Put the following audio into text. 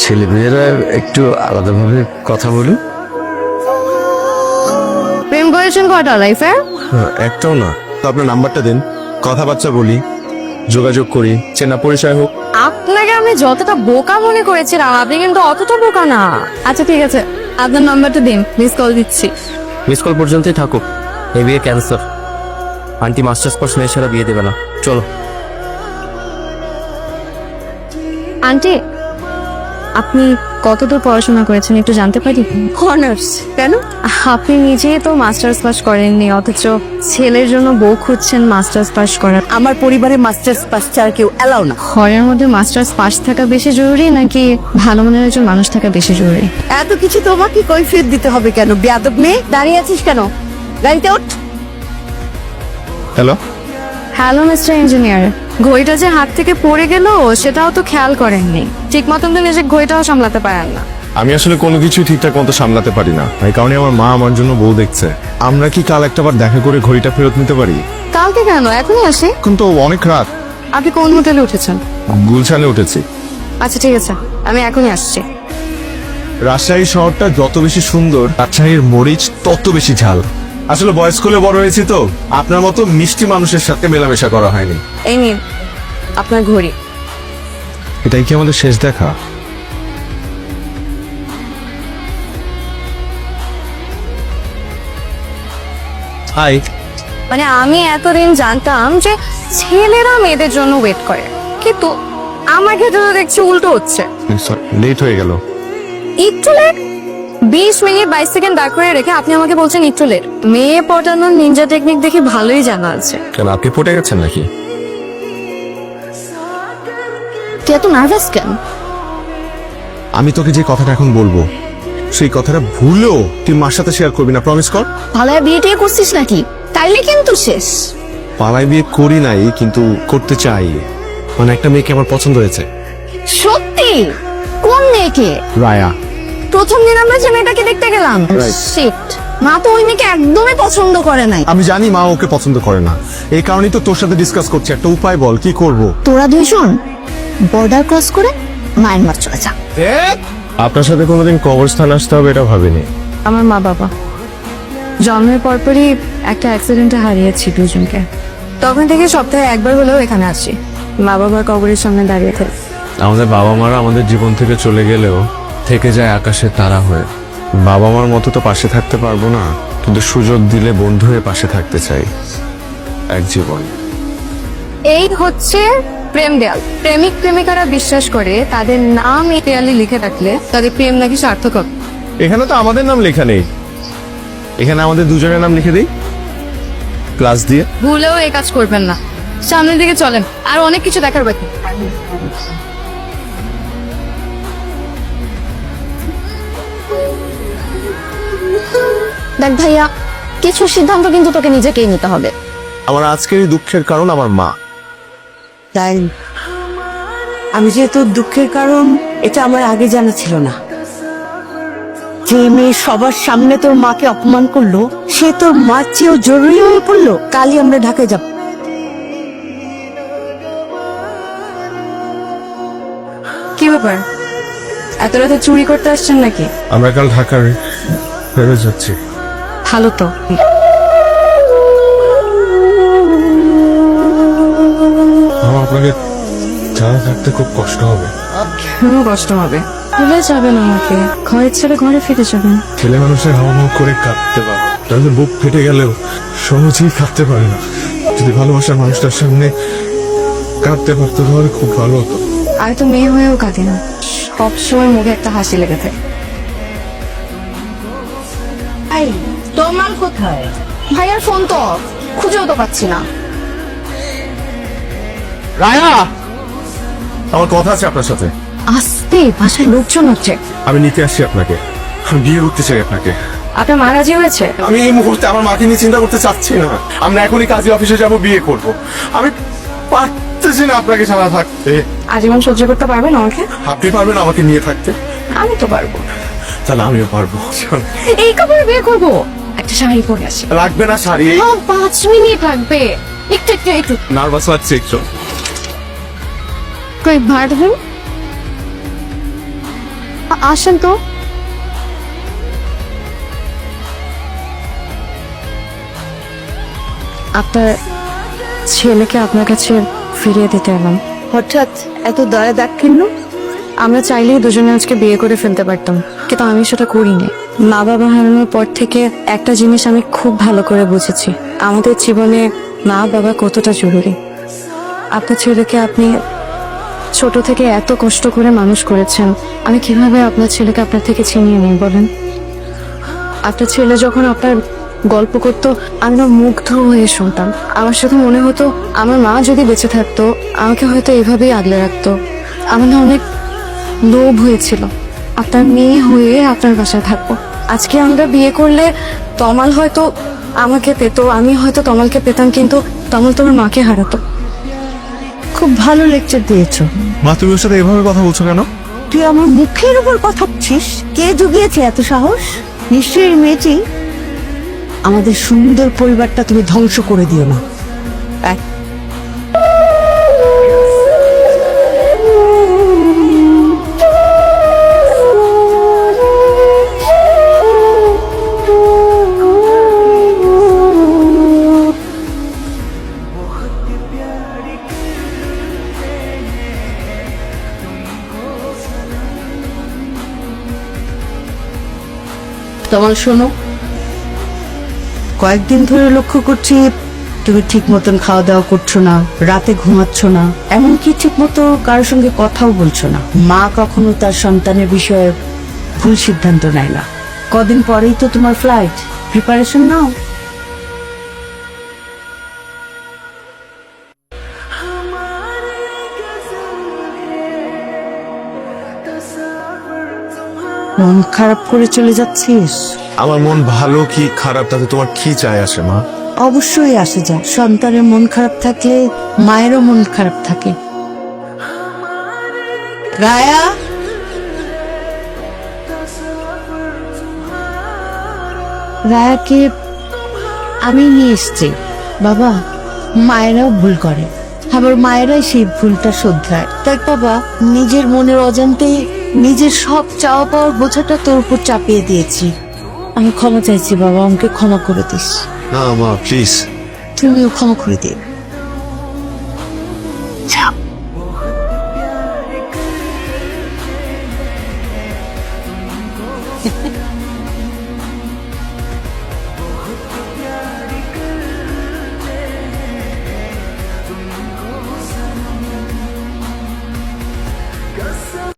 ছেলে মেয়েরা একটু আলাদাভাবে কথা বলুন। প্রেম করেছেন কয়টা লাইফে? একটাও না। তো আপনার নাম্বারটা দেন, কথাবার্তা বলি, যোগাযোগ করি, চেনা পরিচয় হোক। আপনাকে আমি যতটা বোকা মনে করেছিলাম আপনি কিন্তু অতটা বোকা না। আচ্ছা ঠিক আছে, আপনার নাম্বারটা দিন, মিস কল দিচ্ছি। মিস কল পর্যন্তই থাকুক। এই বিয়ে ক্যান্সার। আন্টি মাস্টার্স কোর্স মেয়ে ছাড়া বিয়ে দেবে না। চলো। আন্টি, আপনি কতদূর পড়াশোনা করেছেন একটু জানতে পারি? অনার্স। কেন? আপনি নিজেই তো মাস্টার্স পাস করেননি, অথচ ছেলের জন্য বউ খুঁজছেন মাস্টার্স পাস করার। আমার পরিবারে মাস্টার্স পাস ছাড়া কেউ এলাও না। ঘরের মধ্যে মাস্টার্স পাস থাকা বেশি জরুরি নাকি ভালো মনের একজন মানুষ থাকা বেশি জরুরি? এত কিছু তোমাকে কৈফিয়ত দিতে হবে কেন? বেয়াদব মেয়ে, দাঁড়িয়ে আছিস কেন? গাড়িতে ওঠ। হ্যালো, হ্যালো মিস্টার ইঞ্জিনিয়ার, ঘড়িটা যে হাত থেকে পড়ে গেল সেটাও তো খেয়াল করেননি। ঠিক মতন তো নিজে ঘড়িটাও সামলাতে পারেন না। আমি আসলে কোনো কিছুই ঠিকঠাক মতো সামলাতে পারি না, এই কারণে আমার মা আমার জন্য বউ দেখছে। আমরা কি কাল একটাবার দেখা করে ঘড়িটা ফেরত নিতে পারি? কালকে কেন, এখনই আসি। এখন তো অনেক রাত। আপনি কোন হোটেলে উঠেছেন? গুলশানে উঠেছি। আচ্ছা ঠিক আছে, আমি এখনই আসছি। রাজশাহী শহরটা যত বেশি সুন্দর, রাজশাহীর মরিচ তত বেশি ঝাল। আসলে বয়স স্কুলে বড় হয়েছি তো, আপনার মতো মিষ্টি মানুষের সাথে মেলামেশা করা হয়নি। এই নিন আপনার ঘড়ি। এটাই কি আমাদের শেষ দেখা? হাই। মানে আমি এতদিন জানতাম যে ছেলেরা মেয়েদের জন্য ওয়েট করে, কিন্তু আমার ক্ষেত্রে তো দেখছি উল্টো হচ্ছে। লেট হয়ে গেল। একটু লেট? 20 মিনিট 22 সেকেন্ড দাঁড় করে রেখে আপনি আমাকে বলছেন একটু লেট? মেয়ে পটানোর নিনজা টেকনিক দেখি ভালোই জানা আছে। কেন, আপনি পটে গেছেন নাকি? তুই এত নার্ভাস কেন? আমি তোকে যে কথাটা এখন বলবো, সেই কথাটা ভুলেও তুই মার সাথে শেয়ার করবি না, প্রমিস কর। ভালোই বিয়ে টিয়ে করছিস নাকি? তাইলে কিন্তু শেষ। পালায় বিয়ে করি নাই, কিন্তু করতে চাই। মানে একটা মেয়েকে আমার পছন্দ হয়েছে। সত্যি? কোন মেয়েকে? রায়া। প্রথম দিন আমরা যে মেয়েটাকে দেখতে গেলাম, Right. শিট, মা তো ওই মেয়েকে একদমই পছন্দ করে নাই। আমি জানি মা ওকে পছন্দ করে না, এই কারণেই তো তোর সাথে ডিসকাস করছি। একটা উপায় বল, কি করব? তোরা দুইজন বর্ডার ক্রস করে মায়ানমার চলে যা। আপনার সাথে কোনোদিন কবরস্থান আসতে হবে এটা ভাবিনি। আমার মা বাবা জন্মের পরপরই একটা অ্যাক্সিডেন্টে হারিয়েছি দুজনকে। তখন থেকে সপ্তাহে একবার হলেও এখানে আসি, মা বাবার কবরের সামনে দাঁড়িয়ে থাকি। আমাদের বাবা মারা আমাদের জীবন থেকে চলে গেলেও থেকে যায় আকাশের তারা হয়ে। বাবা মার মতো তো পাশে থাকতে পারবো না, কিন্তু সুযোগ দিলে বন্ধু হয়ে পাশে থাকতে চাই এক জীবন। এই হচ্ছে প্রেম দেয়াল। প্রেমিক প্রেমিকারা বিশ্বাস করে তাদের নাম এই দেয়ালে লিখে রাখলে তাদের প্রেম নাকি সার্থক হবে। এখানে তো আমাদের নাম লেখা নেই, এখানে আমাদের দুজনের নাম লিখে দিই প্লাস দিয়ে। ভুলেও এই কাজ করবেন না, সামনের দিকে চলেন, আর অনেক কিছু দেখার বাকি। দেখ ভাইয়া, কিছু সিদ্ধান্ত কিন্তু তোকে নিজেকেই নিতে হবে। আমার আজকের এই দুঃখের কারণ আমার মা। তাই আমি যেহেতু দুঃখের কারণ, এটা আমার আগে জানা ছিল না। যে মেয়ে সবার সামনে তোর মাকে অপমান করলো, সে তোর মার চেয়েও জরুরি হয়ে পড়লো। কালই আমরা ঢাকায় যাব। কি ব্যাপার, এত রাতে চুরি করতে আসছেন নাকি? আমরা কাল ঢাকার ফেরত যাচ্ছি। ভালো তো। আপনাকে ছাড়া থাকতে খুব কষ্ট হবে। কেন কষ্ট হবে? ভুলে যাবেন আমাকে, ঘরে ছেড়ে ঘরে ফিরে যাবেন। ছেলে মানুষের হাওয়া করে কাঁদতে পারে, তাহলে বুক ফেটে গেলেও সহজেই কাঁদতে পারে না। যদি ভালোবাসার মানুষটার সামনে কাঁদতে পারতো তাহলে খুব ভালো হতো। আমি তো মেয়ে হয়েও কাঁদি না, সবসময় মুখে একটা হাসি লেগে থাকে। এই তোমার কোথায়? ভাইয়ার ফোন তো off, খুঁজেও তো পাচ্ছি না। রায়া, আমার কথা আছে আপনার সাথে। আস্তে, বাসায় লোকজন হচ্ছে। আমি নিতে আসছি আপনাকে, আমি বিয়ে করতে চাই আপনাকে। আপনার মা রাজি হয়েছে? আমি এই মুহূর্তে আমার মাকে নিয়ে চিন্তা করতে চাচ্ছি না। আমরা এখনই কাজী অফিসে যাব, বিয়ে করব। আমি পারতেছি না আপনাকে ছাড়া থাকতে। আজীবন সহ্য করতে পারবেন আমাকে? আপনি পারবেন আমাকে নিয়ে থাকতে? আমি তো পারবো। তাহলে আমিও পারবো। এই কাপড়ে বিয়ে করবো? একটা শাড়ি পরে আসি। লাগবে না শাড়ি, 5 মিনিট লাগবে। একটু একটু একটু নার্ভাস লাগছে একটু। কই ভাড়া দেবেন? আসেন তো। আপনার ছেলেকে আপনার কাছে ফিরিয়ে দিতে এলাম। হঠাৎ এত দয়া দাক্ষিণ্য? আমরা চাইলেই দুজনে আজকে বিয়ে করে ফেলতে পারতাম, কিন্তু আমি সেটা করিনি। মা বাবা হারানোর পর থেকে একটা জিনিস আমি খুব ভালো করে বুঝেছি, আমাদের জীবনে মা বাবা কতটা জরুরি। আপনার ছেলেকে আপনি ছোট থেকে এত কষ্ট করে মানুষ করেছেন, আমি কিভাবে আপনার ছেলেকে আপনার থেকে ছিনিয়ে নিই বলেন? আপনার ছেলে যখন আপনার গল্প করতো আমি না মুগ্ধ হয়ে শুনতাম। আমার শুধু মনে হতো আমার মা যদি বেঁচে থাকতো আমাকে হয়তো এভাবেই আগলে রাখতো। আমার না অনেক লোভ হয়েছিল আপনার মেয়ে হয়ে আপনার বাসায় থাকবো। আজকে আমরা বিয়ে করলে তমাল হয়তো আমাকে পেতো, আমি হয়তো তমালকে পেতাম, কিন্তু তমাল তোমার মাকে হারাতো। খুব ভালো লেকচার দিয়েছো। মা, তুমি ওর সাথে এভাবে কথা বলছো কেন? তুই আমার মুখের উপর কথা বলছিস? কে জুগিয়েছে এত সাহস? নিশ্চয়ই এই মেয়েটি। আমাদের সুন্দর পরিবারটা তুমি ধ্বংস করে দিও না। এক তোমার শোনো, কয়েকদিন ধরে লক্ষ্য করছি তুমি ঠিক মতন খাওয়া দাওয়া করছো না, রাতে ঘুমাচ্ছ না, এমনকি ঠিক মতো কারোর সঙ্গে কথাও বলছো না। মা কখনো তার সন্তানের বিষয়ে ভুল সিদ্ধান্ত নেয় না। কদিন পরেই তো তোমার ফ্লাইট, প্রিপারেশন নাও। মন খারাপ করে চলে যাচ্ছিস? আমার মন ভালো কি খারাপ তাতে তোমার কি চাই আসে মা? অবশ্যই আসে যায়। সন্তানের মন খারাপ থাকলে মায়েরও মন খারাপ থাকে। রায়া, রায়াকে আমি নিয়ে এসছি। বাবা, মায়েরাও ভুল করে, আবার মায়েরাই সেই ভুলটা শোধরায়। দেখ বাবা, নিজের মনের অজান্তেই নিজের সব চাওয়া পাওয়ার বোঝাটা তোর উপর চাপিয়ে দিয়েছি। আমি ক্ষমা চাইছি বাবা, আমাকে ক্ষমা করে দিস। না মা, প্লিজ। তুমিও ক্ষমা করে দিও। যাও।